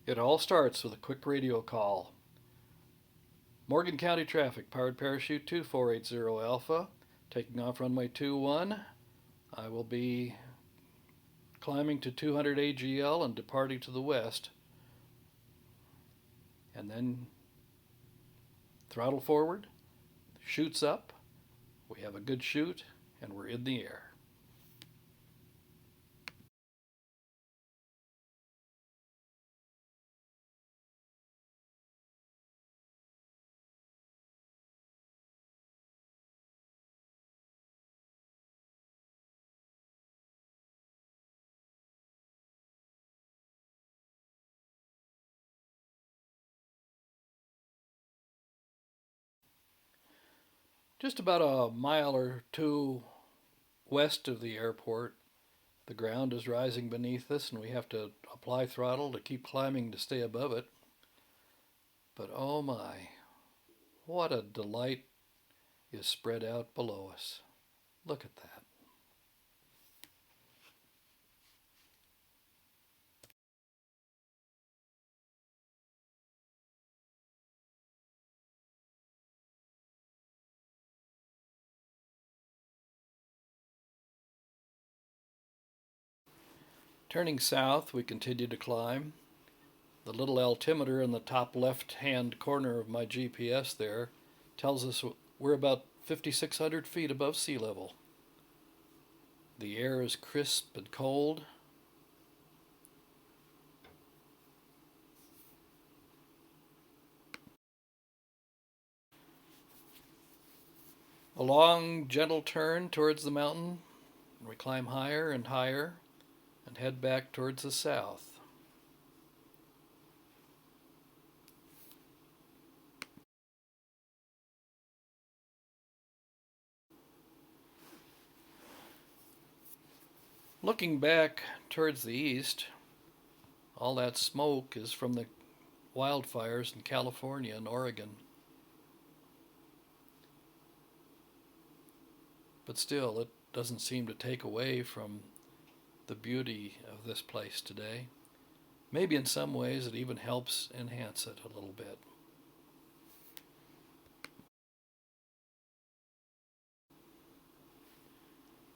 It all starts with a quick radio call. Morgan County traffic, powered parachute 2480 Alpha, taking off runway 21. I will be climbing to 200 AGL and departing to the west. And then throttle forward, shoots up. We have a good shoot, and we're in the air. Just about a mile or two west of the airport, the ground is rising beneath us, and we have to apply throttle to keep climbing to stay above it. But oh my, what a delight is spread out below us. Look at that. Turning south, we continue to climb. The little altimeter in the top left-hand corner of my GPS there tells us we're about 5,600 feet above sea level. The air is crisp and cold. A long, gentle turn towards the mountain. We climb higher and higher and head back towards the south. Looking back towards the east, all that smoke is from the wildfires in California and Oregon. But still, it doesn't seem to take away from the beauty of this place today. Maybe in some ways it even helps enhance it a little bit.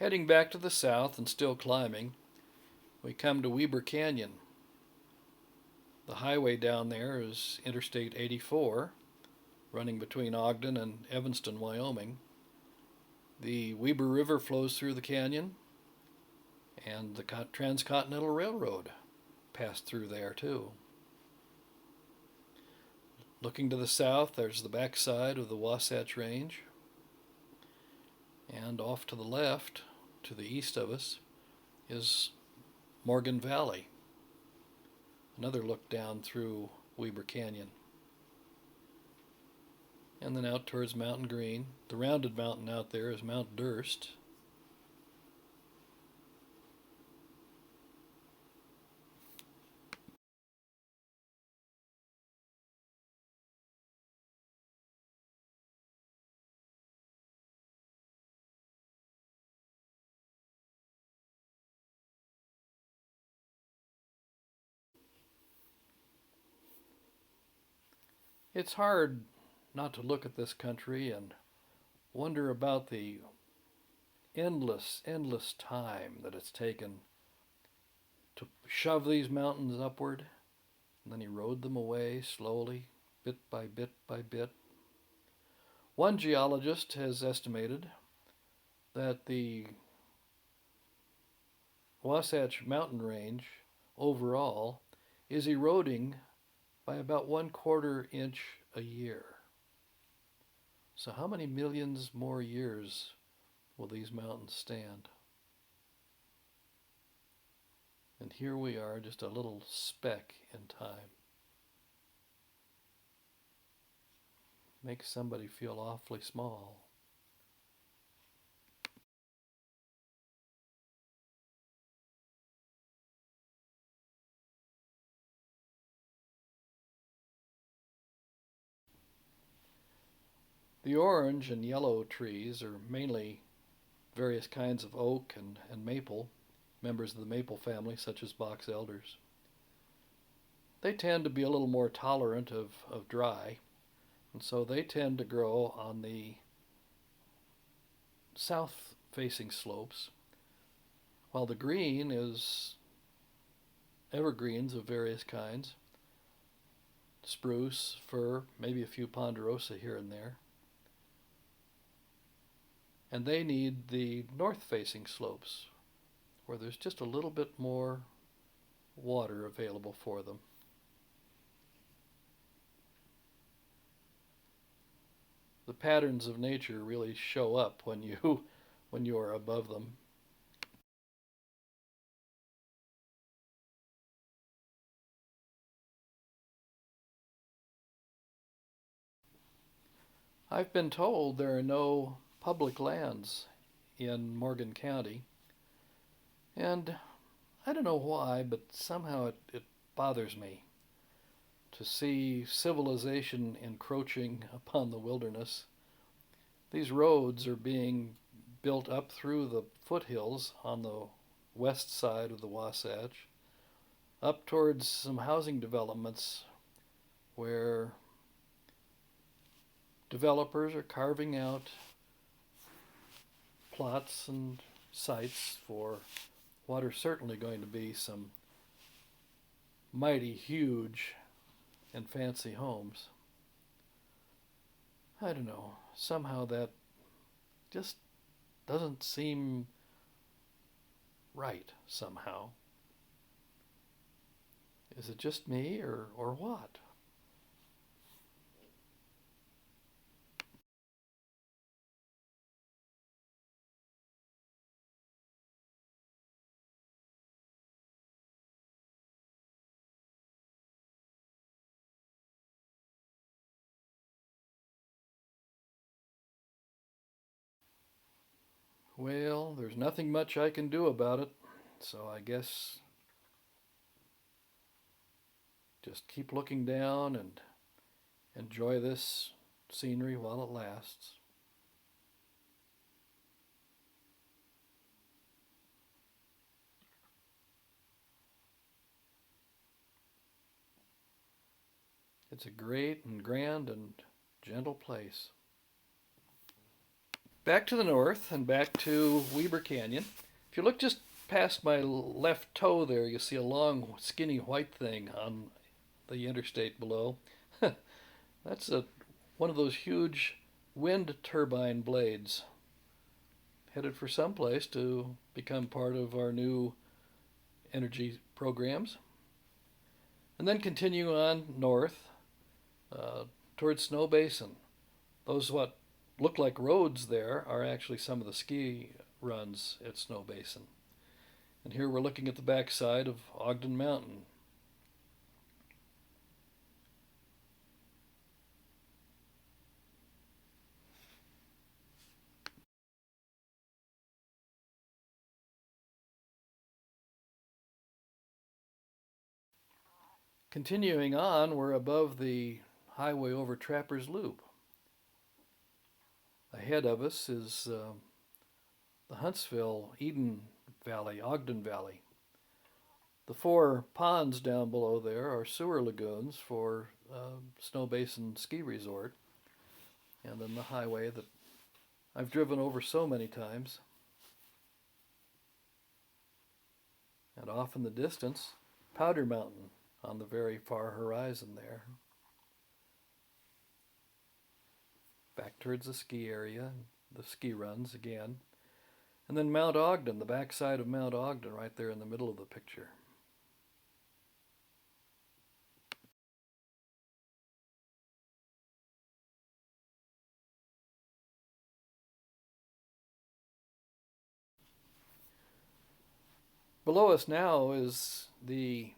Heading back to the south and still climbing, we come to Weber Canyon. The highway down there is Interstate 84, running between Ogden and Evanston, Wyoming. The Weber River flows through the canyon, and the Transcontinental Railroad passed through there too. Looking to the south, there's the backside of the Wasatch Range, and off to the left, to the east of us, is Morgan Valley. Another look down through Weber Canyon. And then out towards Mountain Green. The rounded mountain out there is Mount Durst. It's hard not to look at this country and wonder about the endless time that it's taken to shove these mountains upward and then erode them away slowly, bit by bit by bit. One geologist has estimated that the Wasatch Mountain Range overall is eroding by about 1/4 inch a year. So how many millions more years will these mountains stand? And here we are, just a little speck in time. Makes somebody feel awfully small. The orange and yellow trees are mainly various kinds of oak and maple, members of the maple family, such as box elders. they tend to be a little more tolerant of dry, and so they tend to grow on the south facing slopes, while the green is evergreens of various kinds, spruce, fir, maybe a few ponderosa here and there. And they need the north facing slopes where there's just a little bit more water available for them. The patterns of nature really show up when you are above them. I've been told there are no public lands in Morgan County, and I don't know why, but somehow it bothers me to see civilization encroaching upon the wilderness. These roads are being built up through the foothills on the west side of the Wasatch, up towards some housing developments where developers are carving out plots and sites for what are certainly going to be some mighty huge and fancy homes. I don't know, somehow that just doesn't seem right somehow. Is it just me or what? Well, there's nothing much I can do about it, so I guess just keep looking down and enjoy this scenery while it lasts. It's a great and grand and gentle place. Back to the north and back to Weber Canyon. If you look just past my left toe there, you see a long, skinny white thing on the interstate below. That's one of those huge wind turbine blades headed for someplace to become part of our new energy programs. And then continue on north uh, towards Snow Basin. Those what look like roads there are actually some of the ski runs at Snow Basin. And here we're looking at the backside of Ogden Mountain. Continuing on, we're above the highway over Trapper's Loop. Ahead of us is the Huntsville, Eden Valley, Ogden Valley. The four ponds down below there are sewer lagoons for Snow Basin Ski Resort, and then the highway that I've driven over so many times. And off in the distance, Powder Mountain on the very far horizon there. Back towards the ski area, the ski runs again. And then Mount Ogden, the backside of Mount Ogden, right there in the middle of the picture. Below us now is the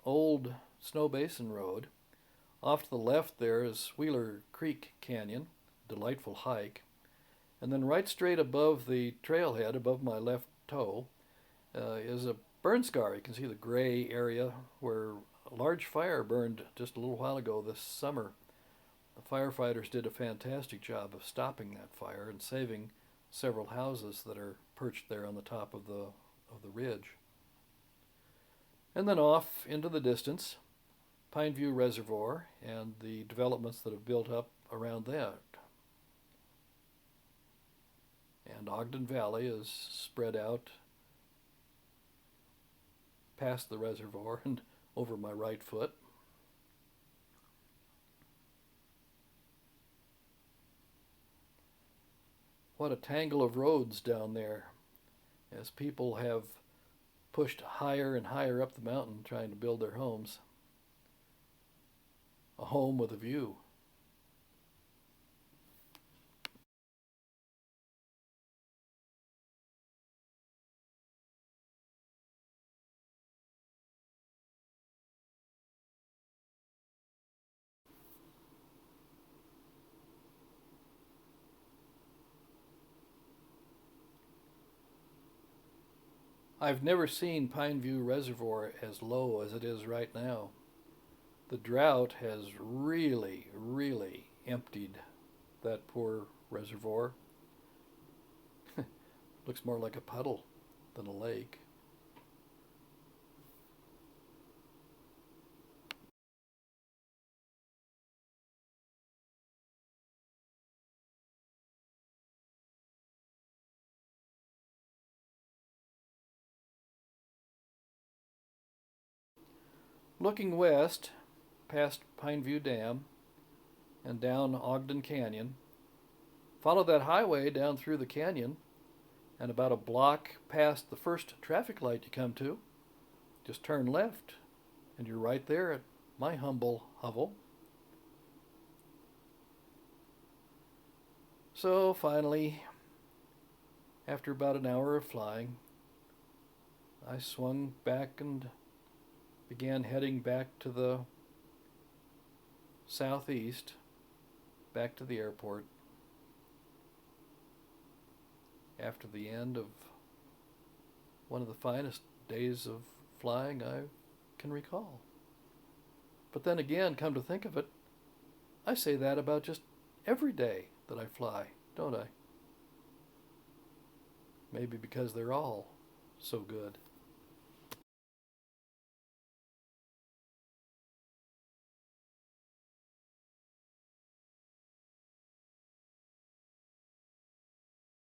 old Snow Basin Road. Off to the left there is Wheeler Creek Canyon, delightful hike. And then right straight above the trailhead, above my left toe, is a burn scar. You can see the gray area where a large fire burned just a little while ago this summer. The firefighters did a fantastic job of stopping that fire and saving several houses that are perched there on the top of the ridge. And then off into the distance, Pineview Reservoir and the developments that have built up around that. And Ogden Valley is spread out past the reservoir and over my right foot. What a tangle of roads down there as people have pushed higher and higher up the mountain trying to build their homes. A home with a view. I've never seen Pineview Reservoir as low as it is right now. The drought has really emptied that poor reservoir. Looks more like a puddle than a lake. Looking west, past Pineview Dam and down Ogden Canyon, follow that highway down through the canyon, and about a block past the first traffic light you come to, just turn left, and you're right there at my humble hovel. So finally, after about an hour of flying, I swung back and began heading back to the southeast, back to the airport, after the end of one of the finest days of flying I can recall. But then again, come to think of it, I say that about just every day that I fly, don't I? Maybe because they're all so good.